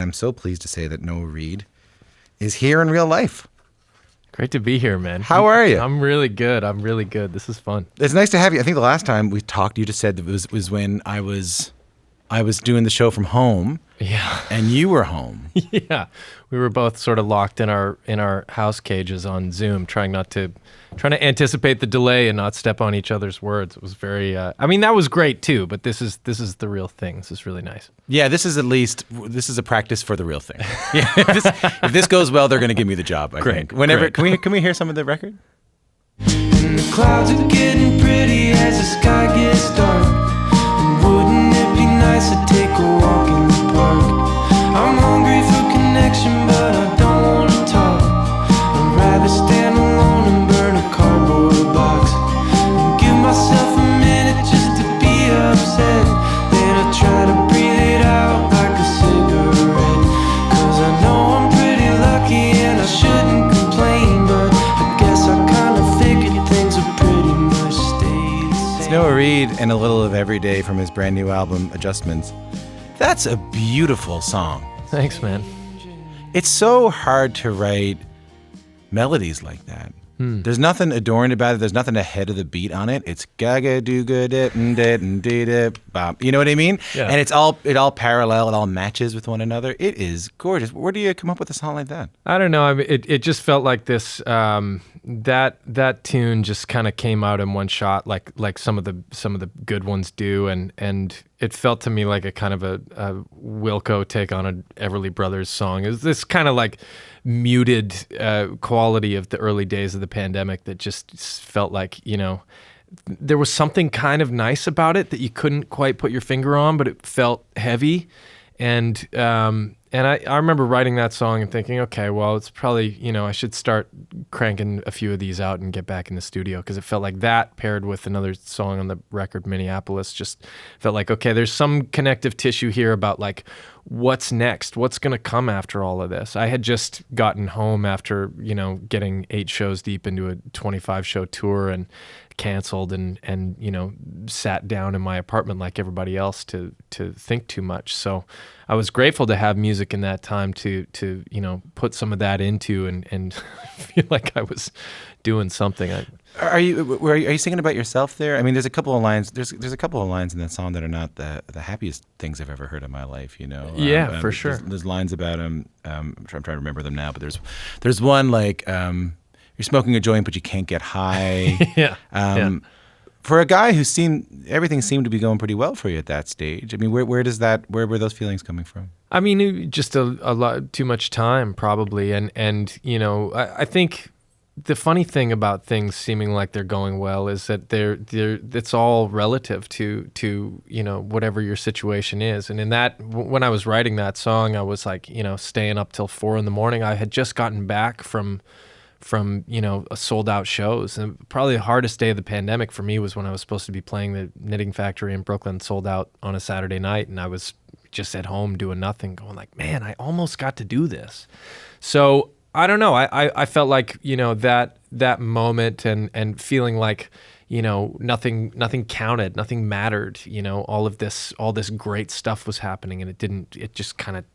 am so pleased to say that Noah Reid is here in real life. Great to be here, man. How are you? I'm really good. This is fun. It's nice to have you. I think the last time we talked, you just said that it was when I was doing the show from home. Yeah. And you were home. Yeah. We were both sort of locked in our house cages on Zoom, trying to anticipate the delay and not step on each other's words. It was very that was great too, but this is the real thing. This is really nice. Yeah, this is a practice for the real thing. Yeah, if this goes well, they're going to give me the job, I think. Whenever great. Can we hear some of the record? And the clouds are getting pretty as the sky gets dark. And wouldn't it be nice to take a walk in the park? I'm hungry for connection, but I don't want to talk. I'd rather stand alone and burn a cardboard box and give myself a minute just to be upset. Then I try to breathe it out like a cigarette. 'Cause I know I'm pretty lucky and I shouldn't complain, but I guess I kind of figured things would pretty much stay the same. It's Noah Reid and a little of Every Day from his brand new album, Adjustments. That's a beautiful song. Thanks, man. It's so hard to write melodies like that. There's nothing adorned about it. There's nothing ahead of the beat on it. It's gaga do good bop. You know what I mean? Yeah. And it all parallel. It all matches with one another. It is gorgeous. Where do you come up with a song like that? I don't know. I mean, it just felt like this. That tune just kind of came out in one shot, like some of the good ones do, and it felt to me like a kind of a Wilco take on an Everly Brothers song. It was this kind of like muted quality of the early days of the pandemic that just felt like, there was something kind of nice about it that you couldn't quite put your finger on, but it felt heavy. And I remember writing that song and thinking, okay, well, it's probably, I should start cranking a few of these out and get back in the studio, because it felt like that paired with another song on the record, Minneapolis, just felt like, okay, there's some connective tissue here about like, what's next? What's going to come after all of this? I had just gotten home after, getting 8 shows deep into a 25-show tour and canceled and sat down in my apartment like everybody else to think too much. So I was grateful to have music in that time to put some of that into and feel like I was doing something. Are you singing about yourself there? I mean, there's a couple of lines. There's a couple of lines in that song that are not the happiest things I've ever heard in my life. Yeah, for sure. There's lines about I'm trying to remember them now, but there's one like you're smoking a joint but you can't get high. Yeah. For a guy who everything seemed to be going pretty well for you at that stage. I mean, where were those feelings coming from? I mean, just a lot too much time probably, and I think the funny thing about things seeming like they're going well is that it's all relative to whatever your situation is. And in that, when I was writing that song, I was like, staying up till 4 a.m. I had just gotten back from a sold out shows, and probably the hardest day of the pandemic for me was when I was supposed to be playing the Knitting Factory in Brooklyn, sold out on a Saturday night, and I was just at home doing nothing, going like, man, I almost got to do this. So I don't know. I felt like that moment and feeling like nothing counted, nothing mattered. All this great stuff was happening, and it just kind of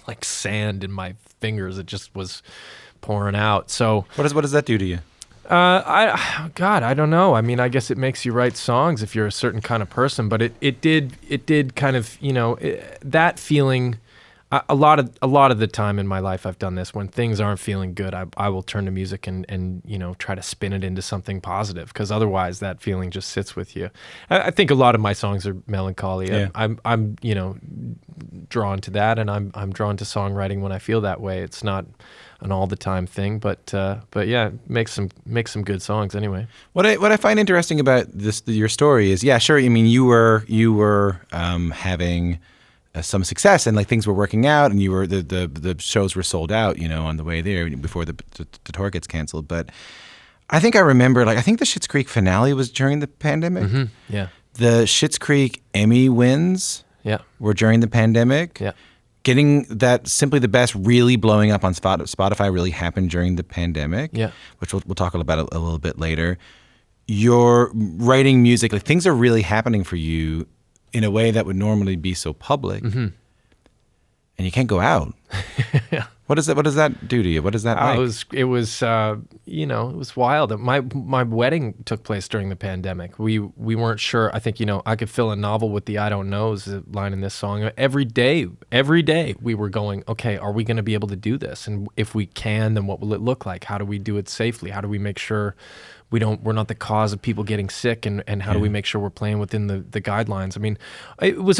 like sand in my fingers. It just was pouring out. So what does that do to you? I don't know. I mean, I guess it makes you write songs if you're a certain kind of person, but it did kind of, that feeling. A lot of the time in my life I've done this. When things aren't feeling good, I will turn to music and try to spin it into something positive, because otherwise that feeling just sits with you. I think a lot of my songs are melancholy. Yeah. I'm drawn to that, and I'm drawn to songwriting when I feel that way. It's not an all the time thing, but yeah, make some good songs anyway. What I find interesting about your story is, yeah, sure. I mean, you were having some success, and like things were working out, and you were the shows were sold out, on the way there before the tour gets canceled. But I think I remember, I think the Schitt's Creek finale was during the pandemic. Mm-hmm. Yeah. The Schitt's Creek Emmy wins were during the pandemic. Yeah. Getting that Simply the Best really blowing up on Spotify really happened during the pandemic. Yeah. Which we'll talk about a little bit later. You're writing music, like things are really happening for you in a way that would normally be so public. Mm-hmm. and you can't go out. Yeah. What does that do to you? What is that like? It was it was wild. My wedding took place during the pandemic. We weren't sure. I think, I could fill a novel with the "I don't know" is the line in this song. Every day we were going, okay, are we going to be able to do this? And if we can, then what will it look like? How do we do it safely? How do we make sure we're not the cause of people getting sick, and how do we make sure we're playing within the guidelines? I mean, it was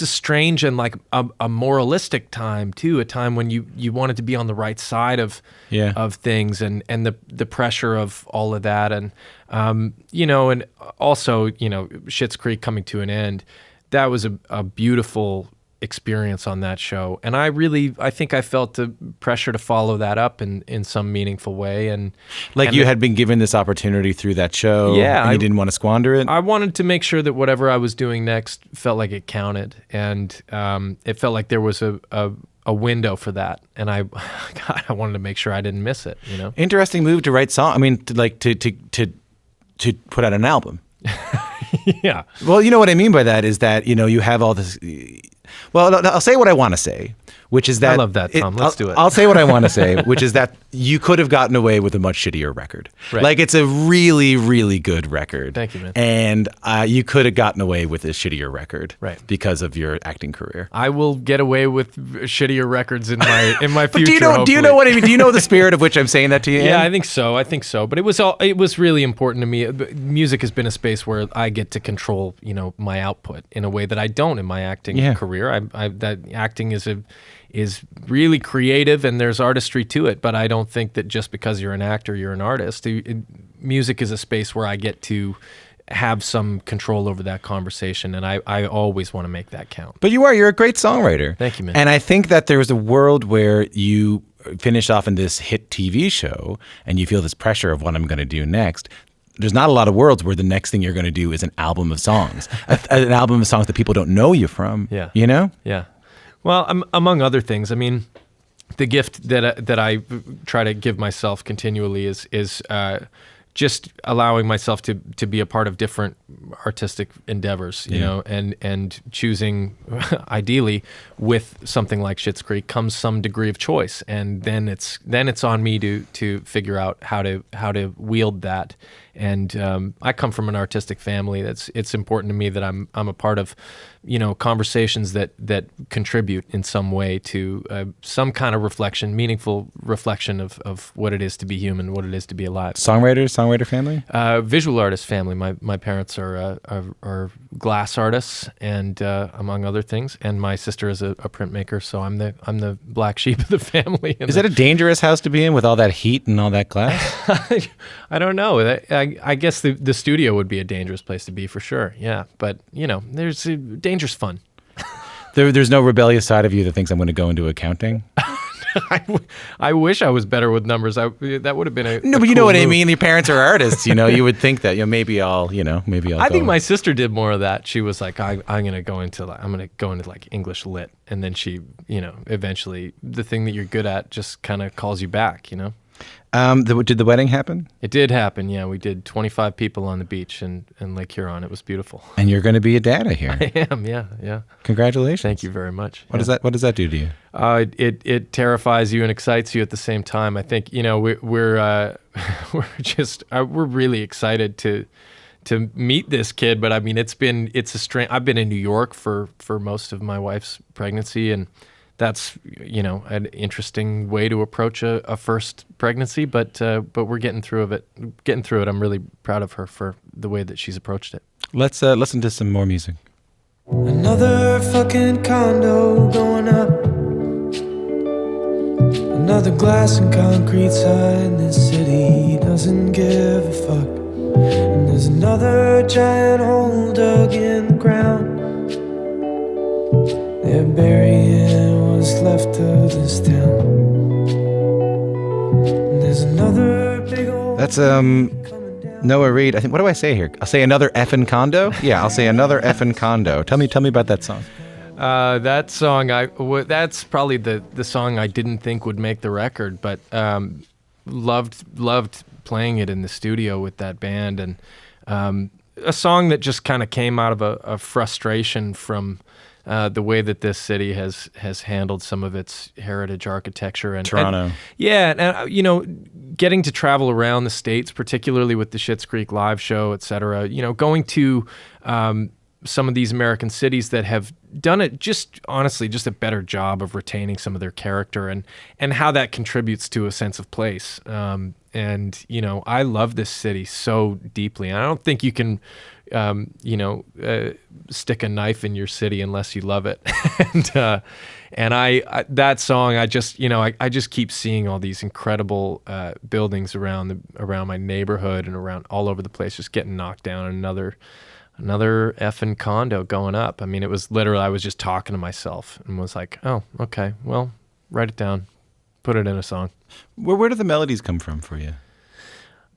a strange and like a moralistic time too, a time when you wanted to be on the right side of things, and the pressure of all of that, and and also Schitt's Creek coming to an end. That was a beautiful experience on that show, and I think I felt the pressure to follow that up in some meaningful way, and you had been given this opportunity through that show, and you didn't want to squander it. I wanted to make sure that whatever I was doing next felt like it counted, and it felt like there was a window for that, and I wanted to make sure I didn't miss it. Interesting move to write song. I mean, to put out an album. Yeah. Well, you know what I mean by that is that you have all this. Well, I'll say what I want to say, which is that... I love that, Tom. Let's do it. I'll say what I want to say, which is that you could have gotten away with a much shittier record. Right. Like, it's a really, really good record. Thank you, man. And you could have gotten away with a shittier record, right, because of your acting career. I will get away with shittier records in my future. Do you know what I mean? Do you know the spirit of which I'm saying that to you? Yeah, I think so. But it was really important to me. Music has been a space where I get to control, my output in a way that I don't in my acting career. That acting is really creative, and there's artistry to it, but I don't think that just because you're an actor, you're an artist. Music is a space where I get to have some control over that conversation, and I always want to make that count. But you're a great songwriter. Thank you, man. And I think that there was a world where you finish off in this hit TV show, and you feel this pressure of what I'm going to do next. There's not a lot of worlds where the next thing you're going to do is an album of songs, an album of songs that people don't know you from. Yeah. Yeah. Well, among other things, I mean, the gift that I try to give myself continually is just allowing myself to be a part of different artistic endeavors, and choosing, ideally, with something like Schitt's Creek comes some degree of choice, and then it's on me to figure out how to wield that. And I come from an artistic family. It's important to me that I'm a part of, conversations that contribute in some way to some kind of reflection, meaningful reflection of what it is to be human, what it is to be alive. Songwriter family? Visual artist family. My parents are glass artists, and among other things, and my sister is a printmaker. So I'm the black sheep of the family. Is that a dangerous house to be in with all that heat and all that glass? I don't know. I guess the studio would be a dangerous place to be for sure. Yeah, but there's danger's fun. There's no rebellious side of you that thinks I'm going to go into accounting. I wish I was better with numbers. That would have been a no, but you know what I mean. Your parents are artists. You would think that maybe I'll. I think my sister did more of that. She was like, I'm gonna go into like English lit, and then she, eventually the thing that you're good at just kind of calls you back. Did the wedding happen? It did happen. Yeah, we did 25 people on the beach in Lake Huron. It was beautiful. And you're going to be a dad, I hear. I am. Yeah. Congratulations. Thank you very much. What does that do to you? It terrifies you and excites you at the same time. I think we're really excited to meet this kid. But I mean, it's a strange. I've been in New York for most of my wife's pregnancy, and that's an interesting way to approach a first pregnancy, but we're getting through it. I'm really proud of her for the way that she's approached it. Let's listen to some more music. Another fucking condo going up. Another glass and concrete sign. This city doesn't give a fuck. And there's another giant hole dug in the ground. They're burying what's left of this town. And there's another big old... That's Noah Reid. I think. What do I say here? I'll say another effing condo. Yeah, I'll say another effing condo. Tell me about that song. That song, that's probably the song I didn't think would make the record, but loved playing it in the studio with that band, and a song that just kind of came out of a frustration from the way that this city has handled some of its heritage architecture and Toronto. Getting to travel around the States, particularly with the Schitt's Creek live show, et cetera, going to some of these American cities that have done it just a better job of retaining some of their character and how that contributes to a sense of place. I love this city so deeply. And I don't think you can, stick a knife in your city unless you love it. and I that song, I just keep seeing all these incredible buildings around my neighborhood and around all over the place, just getting knocked down, and another effing condo going up. I mean, it was literally, I was just talking to myself and was like, oh, okay, well, write it down, put it in a song. Where do the melodies come from for you?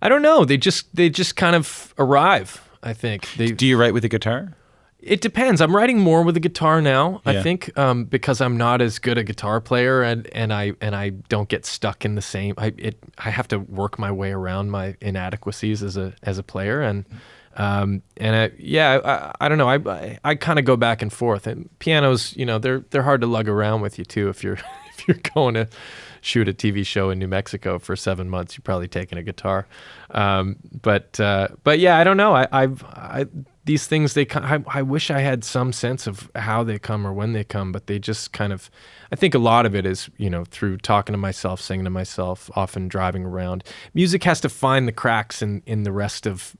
I don't know. They just kind of arrive, I think. Do you write with a guitar? It depends. I'm writing more with a guitar now, Yeah. I think, because I'm not as good a guitar player, and I don't get stuck in the same. I have to work my way around my inadequacies as a player, and I don't know. I kind of go back and forth. And pianos, they're hard to lug around with you too. If you're going to shoot a TV show in New Mexico for 7 months, you're probably taking a guitar. But yeah, I don't know. I these things, I wish I had some sense of how they come or when they come, but they just kind of, I think a lot of it is, through talking to myself, singing to myself, often driving around. Music has to find the cracks in the rest of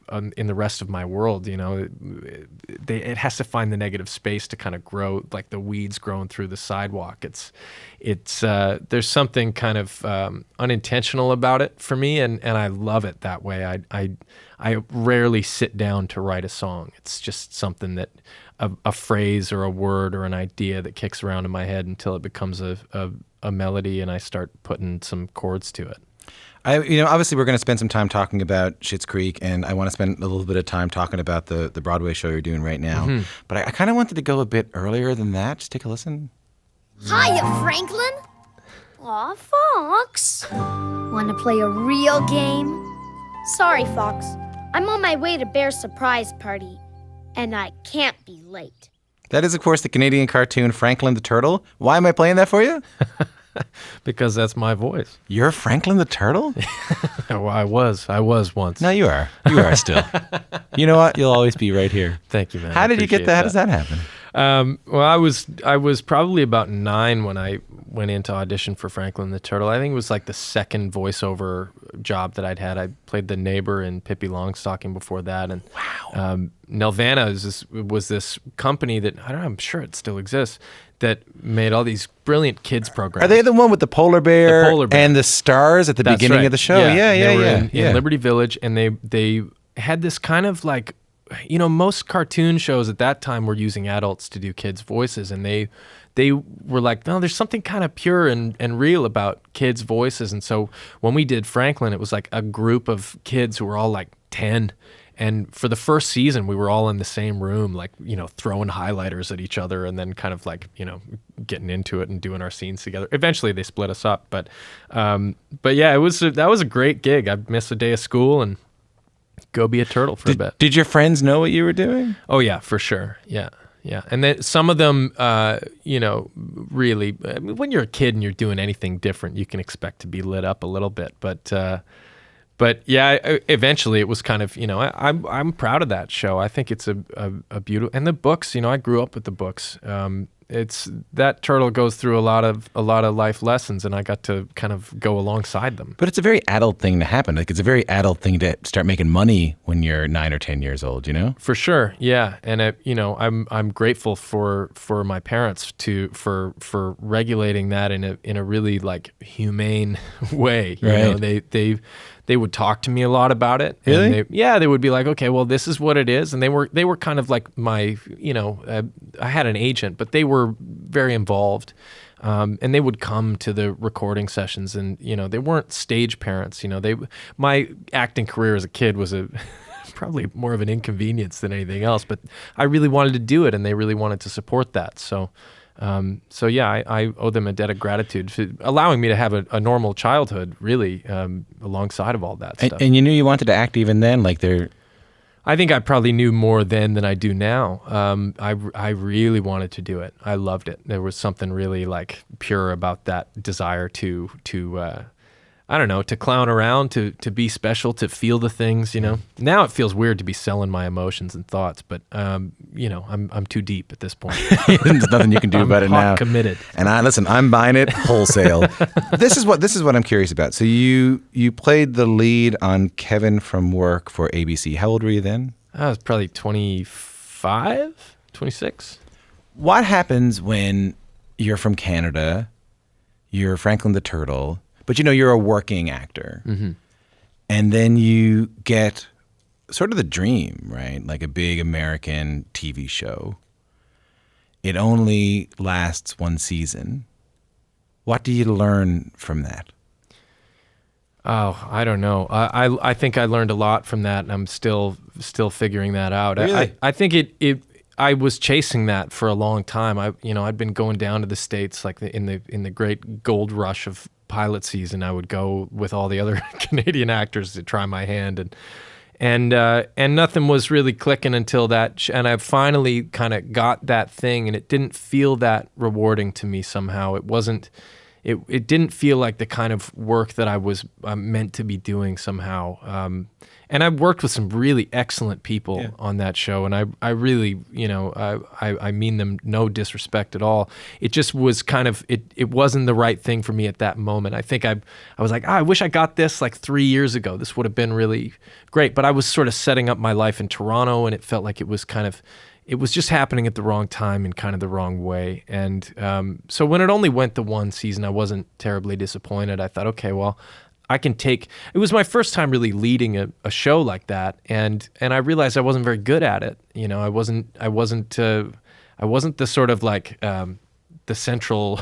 my world. It has to find the negative space to kind of grow, like the weeds growing through the sidewalk. There's something kind of unintentional about it for me, and I love it that way. I rarely sit down to write a song. It's just something that a phrase or a word or an idea that kicks around in my head until it becomes a melody, and I start putting some chords to it. Obviously we're going to spend some time talking about Schitt's Creek, and I want to spend a little bit of time talking about the Broadway show you're doing right now. Mm-hmm. But I kind of wanted to go a bit earlier than that. Just take a listen. Hiya, Franklin. Aw, Fox. Want to play a real game? Sorry, Fox. I'm on my way to Bear's surprise party, and I can't be late. That is, of course, the Canadian cartoon Franklin the Turtle. Why am I playing that for you? Because that's my voice. You're Franklin the Turtle? Well, I was once. No, you are. You are still. You know what? You'll always be right here. Thank you, man. How did you get that? How does that happen? Well, I was probably about 9 when I went in to audition for Franklin the Turtle. I think it was like the second voiceover job that I'd had. I played the neighbor in Pippi Longstocking before that, and wow. Nelvana was this company that I'm sure it still exists, that made all these brilliant kids programs. Are they the one with the polar bear, and the stars at the That's beginning right. of the show? Yeah. Yeah. They were in Liberty Village, and they had this kind of like, most cartoon shows at that time were using adults to do kids' voices, and they were like, no, there's something kind of pure and real about kids' voices. And so when we did Franklin, it was like a group of kids who were all like 10. And for the first season, we were all in the same room, like, throwing highlighters at each other, and then kind of like, getting into it and doing our scenes together. Eventually they split us up. But yeah, that was a great gig. I'd miss a day of school and go be a turtle for a bit. Did your friends know what you were doing? Oh yeah, for sure. Yeah. And then some of them, really, when you're a kid and you're doing anything different, you can expect to be lit up a little bit. But yeah, eventually it was kind of, I'm proud of that show. I think it's a beautiful, and the books, I grew up with the books. That turtle goes through a lot of life lessons, and I got to kind of go alongside them. But it's a very adult thing to happen. Like, it's a very adult thing to start making money when you're 9 or 10 years old, For sure, yeah. And I'm grateful for my parents for regulating that in a really like humane way. Right. They would talk to me a lot about it. Really? And they would be like, okay, well, this is what it is. And they were kind of like my, I had an agent, but they were very involved. And they would come to the recording sessions, and, they weren't stage parents. My acting career as a kid was probably more of an inconvenience than anything else, but I really wanted to do it, and they really wanted to support that. So yeah, I owe them a debt of gratitude for allowing me to have a normal childhood, really, alongside of all that stuff. And you knew you wanted to act even then, like they're... I think I probably knew more then than I do now. I really wanted to do it. I loved it. There was something really like pure about that desire to I don't know, to clown around, to be special, to feel the things, you know. Now it feels weird to be selling my emotions and thoughts, but you know, I'm too deep at this point. There's nothing you can do about it now. I'm committed. And I'm buying it wholesale. This is what I'm curious about. So you played the lead on Kevin from Work for ABC. How old were you then? I was probably 25, 26. What happens when you're from Canada, you're Franklin the Turtle, but you know you're a working actor, and then you get sort of the dream, right? Like a big American TV show. It only lasts one season. What do you learn from that? Oh, I don't know. I think I learned a lot from that, and I'm still figuring that out. Really? I think I was chasing that for a long time. I'd been going down to the States like in the great gold rush of pilot season. I would go with all the other Canadian actors to try my hand, and nothing was really clicking until that. And I finally kind of got that thing, and it didn't feel that rewarding to me somehow. It wasn't. It didn't feel like the kind of work that I was meant to be doing somehow. And I worked with some really excellent people on that show, and I really, you know, I mean them no disrespect at all. It just was kind of, it wasn't the right thing for me at that moment. I think I was like, I wish I got this like 3 years ago. This would have been really great. But I was sort of setting up my life in Toronto, and it felt like it was just happening at the wrong time in kind of the wrong way. And so when it only went the one season, I wasn't terribly disappointed. I thought, okay, well, it was my first time really leading a show like that. And I realized I wasn't very good at it. You know, I wasn't the sort of like the central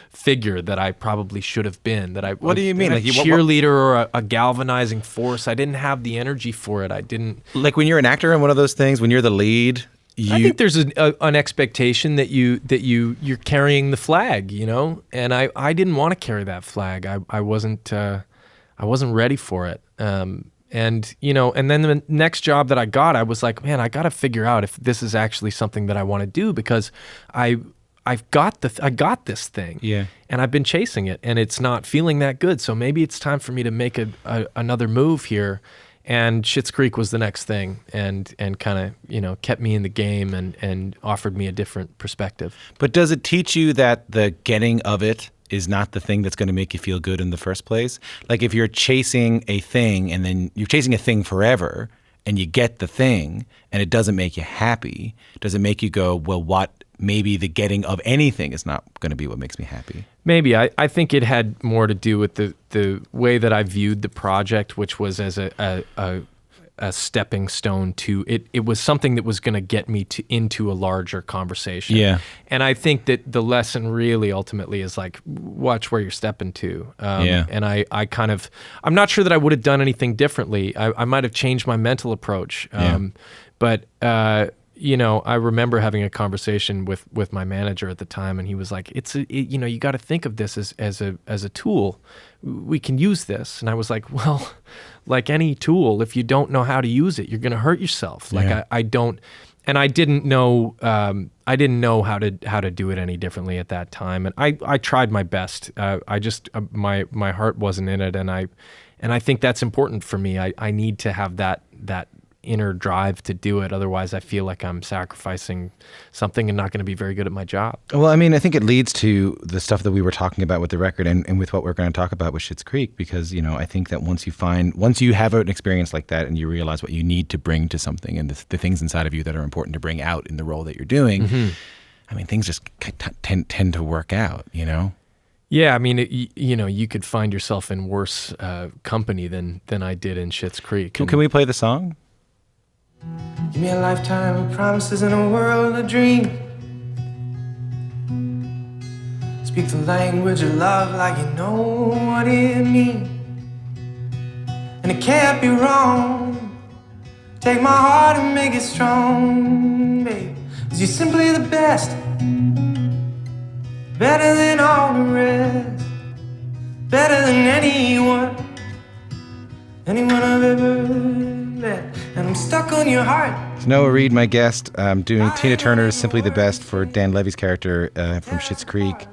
figure that I probably should have been. What do you mean? Like a cheerleader or a galvanizing force. I didn't have the energy for it. I didn't. Like when you're an actor in one of those things, when you're the lead, I think there's an expectation that you're carrying the flag, you know, and I didn't want to carry that flag. I wasn't ready for it. And you know, and then the next job that I got, I was like, man, I got to figure out if this is actually something that I want to do, because I got this thing, and I've been chasing it, and it's not feeling that good. So maybe it's time for me to make another move here. And Schitt's Creek was the next thing, and kind of, you know, kept me in the game and offered me a different perspective. But does it teach you that the getting of it is not the thing that's going to make you feel good in the first place? Like if you're chasing a thing and then you're chasing a thing forever and you get the thing and it doesn't make you happy, does it make you go, well, maybe the getting of anything is not going to be what makes me happy? Maybe. I think it had more to do with the way that I viewed the project, which was as a stepping stone to it. It was something that was going to get me into a larger conversation. Yeah. And I think that the lesson really ultimately is like, watch where you're stepping to. And I'm not sure that I would have done anything differently. I might have changed my mental approach. But you know, I remember having a conversation with my manager at the time, and he was like, you know, you got to think of this as a tool. We can use this. And I was like, well, like any tool, if you don't know how to use it, you're going to hurt yourself. Like I don't, and I didn't know how to do it any differently at that time. And I tried my best. I just, my heart wasn't in it. And I think that's important for me. I need to have that inner drive to do it. Otherwise, I feel like I'm sacrificing something and not going to be very good at my job. Well, I mean, I think it leads to the stuff that we were talking about with the record and with what we're going to talk about with Schitt's Creek, because, you know, I think that once you have an experience like that and you realize what you need to bring to something and the things inside of you that are important to bring out in the role that you're doing, I mean, things just tend to work out, you know? Yeah, I mean, you know, you could find yourself in worse company than I did in Schitt's Creek. Can we play the song? Give me a lifetime of promises and a world of dreams. Speak the language of love like you know what it means. And it can't be wrong. Take my heart and make it strong, babe. 'Cause you're simply the best. Better than all the rest. Better than anyone I've ever met, and I'm stuck on your heart. It's Noah Reid, my guest, doing Tina Turner's Simply the Best for Dan Levy's character from Schitt's Creek.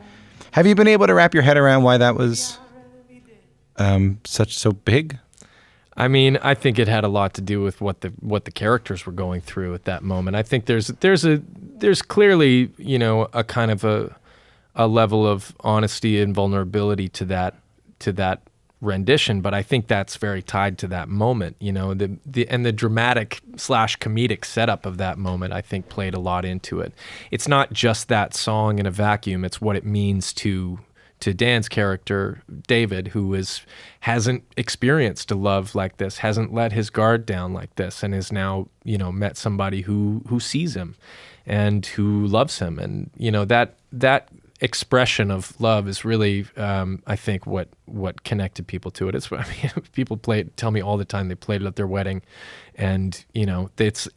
Have you been able to wrap your head around why that was so big? I mean, I think it had a lot to do with what the characters were going through at that moment. I think there's clearly, you know, a kind of a level of honesty and vulnerability to that rendition, but I think that's very tied to that moment, you know, the dramatic / comedic setup of that moment, I think, played a lot into it. It's not just that song in a vacuum, it's what it means to Dan's character, David, who hasn't experienced a love like this, hasn't let his guard down like this, and is now, you know, met somebody who sees him and who loves him. And, you know, that expression of love is really, I think, what connected people to it. It's, I mean, people tell me all the time they played it at their wedding, and you know, it's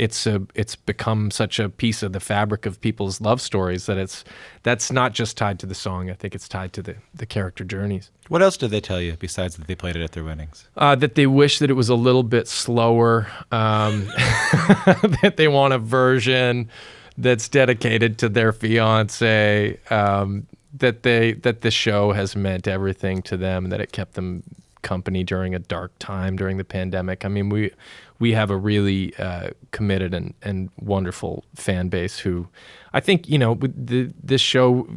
become such a piece of the fabric of people's love stories that that's not just tied to the song. I think it's tied to the character journeys. What else did they tell you besides that they played it at their weddings? That they wish that it was a little bit slower. That they want a version that's dedicated to their fiance, that the show has meant everything to them, that it kept them company during a dark time during the pandemic. I mean, we have a really committed and wonderful fan base who, I think, you know, this show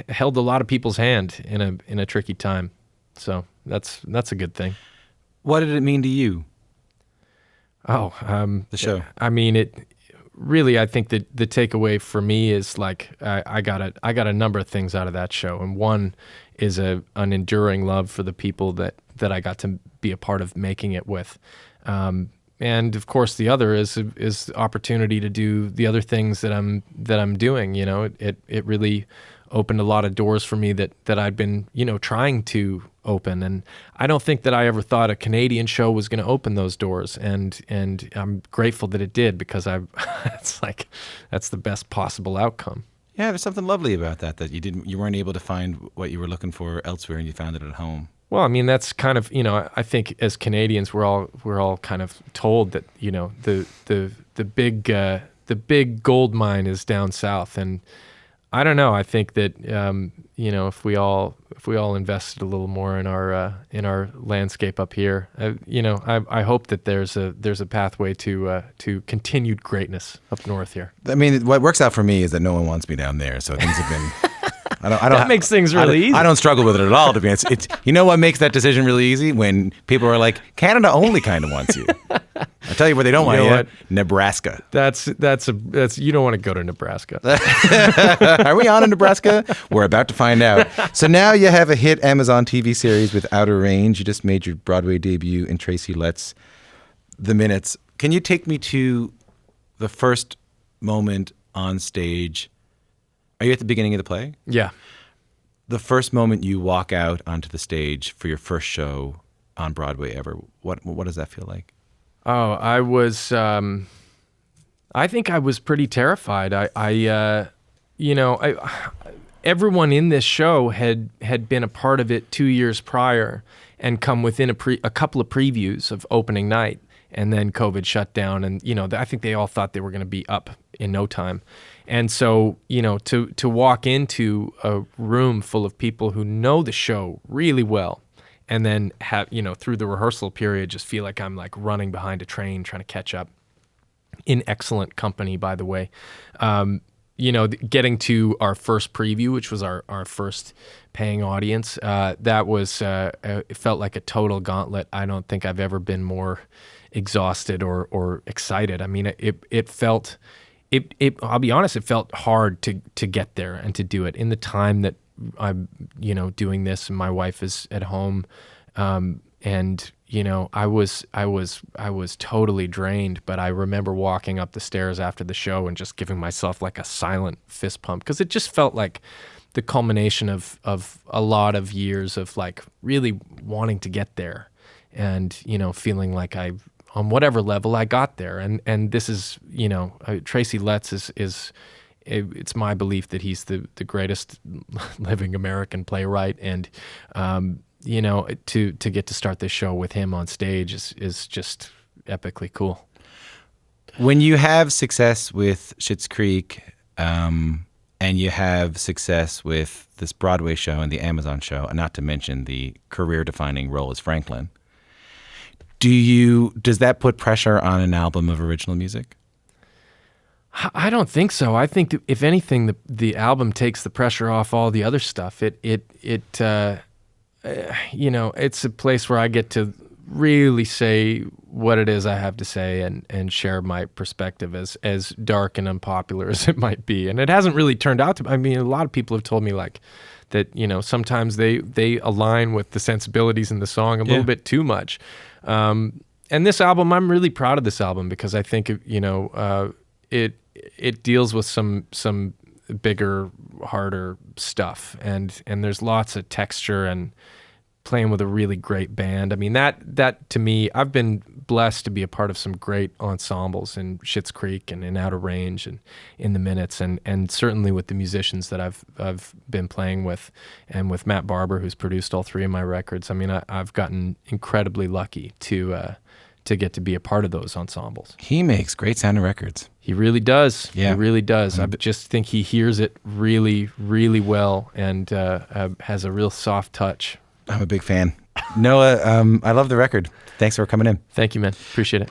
held a lot of people's hand in a tricky time. So that's a good thing. What did it mean to you? The show. I mean, it really, I think that the takeaway for me is like I got a number of things out of that show, and one is an enduring love for the people that I got to be a part of making it with, and of course the other is the opportunity to do the other things that I'm doing. You know, it really opened a lot of doors for me that I'd been, you know, trying to open, and I don't think that I ever thought a Canadian show was going to open those doors, and I'm grateful that it did, because it's like that's the best possible outcome. Yeah, there's something lovely about that you weren't able to find what you were looking for elsewhere, and you found it at home. Well, I mean, that's kind of, you know, I think as Canadians we're all kind of told that, you know, the big gold mine is down south, and I don't know. I think that you know, if we all invested a little more in our landscape up here, you know, I hope that there's a pathway to continued greatness up north here. I mean, what works out for me is that no one wants me down there, so things have been. I don't. That makes things really easy. I don't struggle with it at all, to be honest. It's you know what makes that decision really easy? When people are like, Canada only kind of wants you. I'll tell you where they don't want you. Nebraska. That's you don't want to go to Nebraska. Are we on in Nebraska? We're about to find out. So now you have a hit Amazon TV series with Outer Range. You just made your Broadway debut in Tracy Letts' The Minutes. Can you take me to the first moment on stage? Are you at the beginning of the play? Yeah. The first moment you walk out onto the stage for your first show on Broadway ever, what does that feel like? Oh, I was. I think I was pretty terrified. Everyone in this show had been a part of it 2 years prior and come within a couple of previews of opening night, and then COVID shut down, and you know, I think they all thought they were going to be up in no time. And so, you know, to walk into a room full of people who know the show really well, and then have, you know, through the rehearsal period, just feel like I'm like running behind a train trying to catch up, in excellent company, by the way. You know, getting to our first preview, which was our first paying audience, that was, it felt like a total gauntlet. I don't think I've ever been more exhausted or excited. I mean, it felt... I'll be honest, it felt hard to get there and to do it in the time that I'm, you know, doing this, and my wife is at home, and you know, I was totally drained. But I remember walking up the stairs after the show and just giving myself like a silent fist pump, because it just felt like the culmination of a lot of years of like really wanting to get there, and you know, feeling like on whatever level I got there. And this is, you know, Tracy Letts is it's my belief that he's the greatest living American playwright. And, you know, to get to start this show with him on stage is just epically cool. When you have success with Schitt's Creek, and you have success with this Broadway show and the Amazon show, and not to mention the career-defining role as Franklin, does that put pressure on an album of original music? I don't think so. I think that if anything, the album takes the pressure off all the other stuff. It's a place where I get to really say what it is I have to say and share my perspective, as dark and unpopular as it might be. And it hasn't really turned out to. I mean, a lot of people have told me like that. Sometimes they align with the sensibilities in the song a little bit too much. And this album, I'm really proud of this album because I think it deals with some bigger, harder stuff, and there's lots of texture and playing with a really great band. I mean, that to me, I've been blessed to be a part of some great ensembles in Schitt's Creek and in Outer Range and in the Minutes, and certainly with the musicians that I've been playing with, and with Matt Barber, who's produced all 3 of my records. I mean, I've gotten incredibly lucky to get to be a part of those ensembles. He makes great sounding records. He really does. Yeah. He really does. I just think he hears it really, really well and has a real soft touch. I'm a big fan. Noah, I love the record. Thanks for coming in. Thank you, man. Appreciate it.